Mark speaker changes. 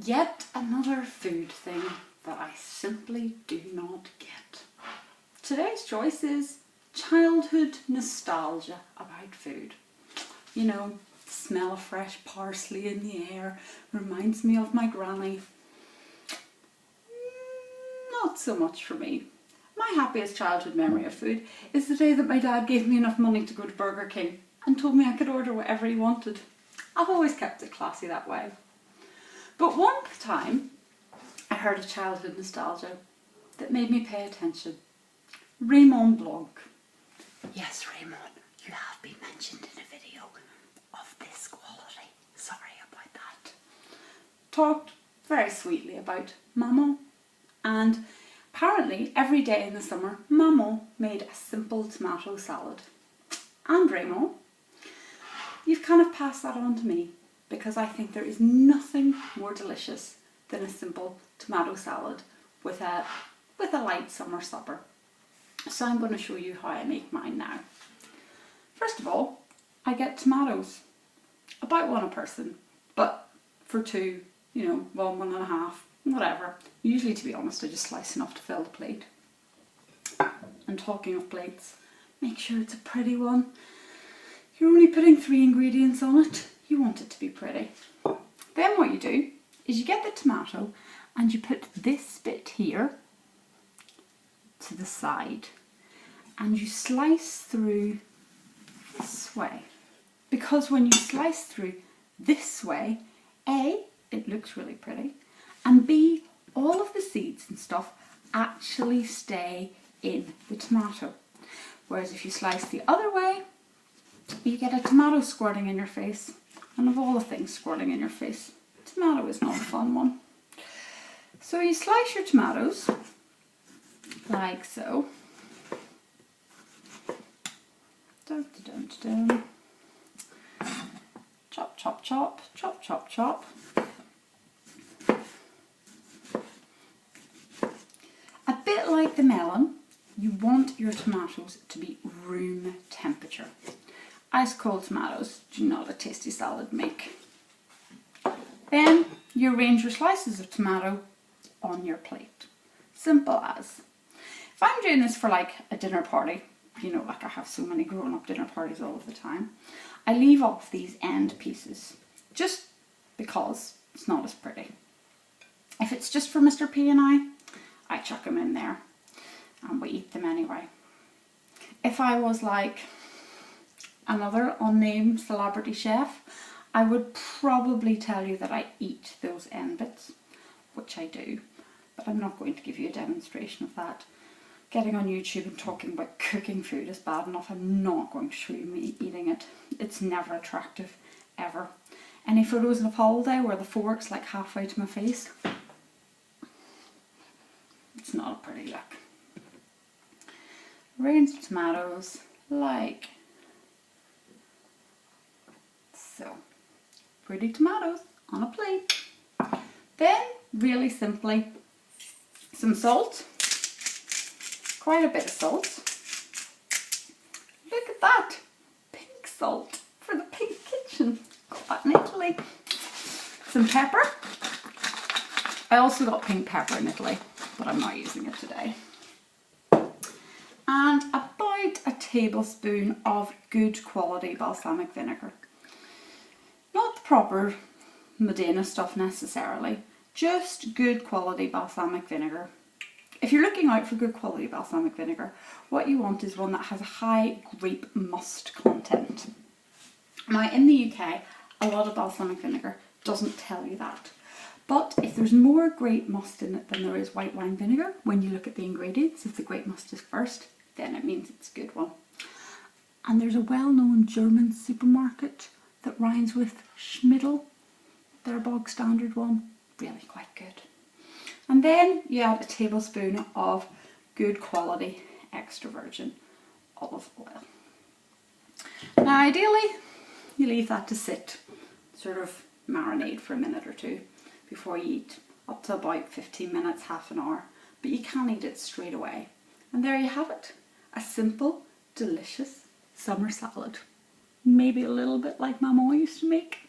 Speaker 1: Yet another food thing that I simply do not get. Today's choice is childhood nostalgia about food. You know, the smell of fresh parsley in the air reminds me of my granny. Not so much for me. My happiest childhood memory of food is the day that my dad gave me enough money to go to Burger King and told me I could order whatever he wanted. I've always kept it classy that way. But one time I heard a childhood nostalgia that made me pay attention. Raymond Blanc. Yes, Raymond, you have been mentioned in a video of this quality. Sorry about that. Talked very sweetly about Maman, and apparently every day in the summer Maman made a simple tomato salad. And Raymond, you've kind of passed that on to me, because I think there is nothing more delicious than a simple tomato salad with a light summer supper. So I'm going to show you how I make mine now. First of all, I get tomatoes, about one a person, but for two, you know, one and a half, whatever. Usually, to be honest, I just slice enough to fill the plate. And talking of plates, make sure it's a pretty one. You're only putting 3 ingredients on it. You want it to be pretty. Then what you do is you get the tomato and you put this bit here to the side and you slice through this way. Because when you slice through this way, A, it looks really pretty, and B, all of the seeds and stuff actually stay in the tomato. Whereas if you slice the other way, you get a tomato squirting in your face. And of all the things squirting in your face, tomato is not a fun one. So you slice your tomatoes, like so. Dun, dun, dun, dun. Chop, chop, chop, chop, chop, chop. A bit like the melon, you want your tomatoes to be room temperature. Ice cold tomatoes do not a tasty salad make. Then you arrange your slices of tomato on your plate. Simple as. If I'm doing this for like a dinner party, you know, like I have so many grown-up dinner parties all of the time, I leave off these end pieces just because it's not as pretty. If it's just for Mr. P and I chuck them in there and we eat them anyway. If I was like another unnamed celebrity chef, I would probably tell you that I eat those end bits, which I do, but I'm not going to give you a demonstration of that. Getting on YouTube and talking about cooking food is bad enough. I'm not going to show you me eating it. It's never attractive, ever. Any photos of holiday where the fork's like halfway to my face? It's not a pretty look. Arrange the tomatoes like so. Pretty tomatoes on a plate. Then, really simply, some salt. Quite a bit of salt. Look at that! Pink salt for the pink kitchen. Got that in Italy. Some pepper. I also got pink pepper in Italy, but I'm not using it today. And about a tablespoon of good quality balsamic vinegar. Not the proper Modena stuff necessarily, just good quality balsamic vinegar. If you're looking out for good quality balsamic vinegar, what you want is one that has a high grape must content. Now in the UK, a lot of balsamic vinegar doesn't tell you that. But if there's more grape must in it than there is white wine vinegar, when you look at the ingredients, if the grape must is first, then it means it's a good one. And there's a well-known German supermarket that rhymes with Schmidl, their bog standard one, really quite good. And then you add a tablespoon of good quality extra virgin olive oil. Now ideally you leave that to sit, sort of marinate for a minute or two before you eat, up to about 15 minutes, half an hour, but you can eat it straight away. And there you have it, a simple, delicious summer salad. Maybe a little bit like Maman used to make.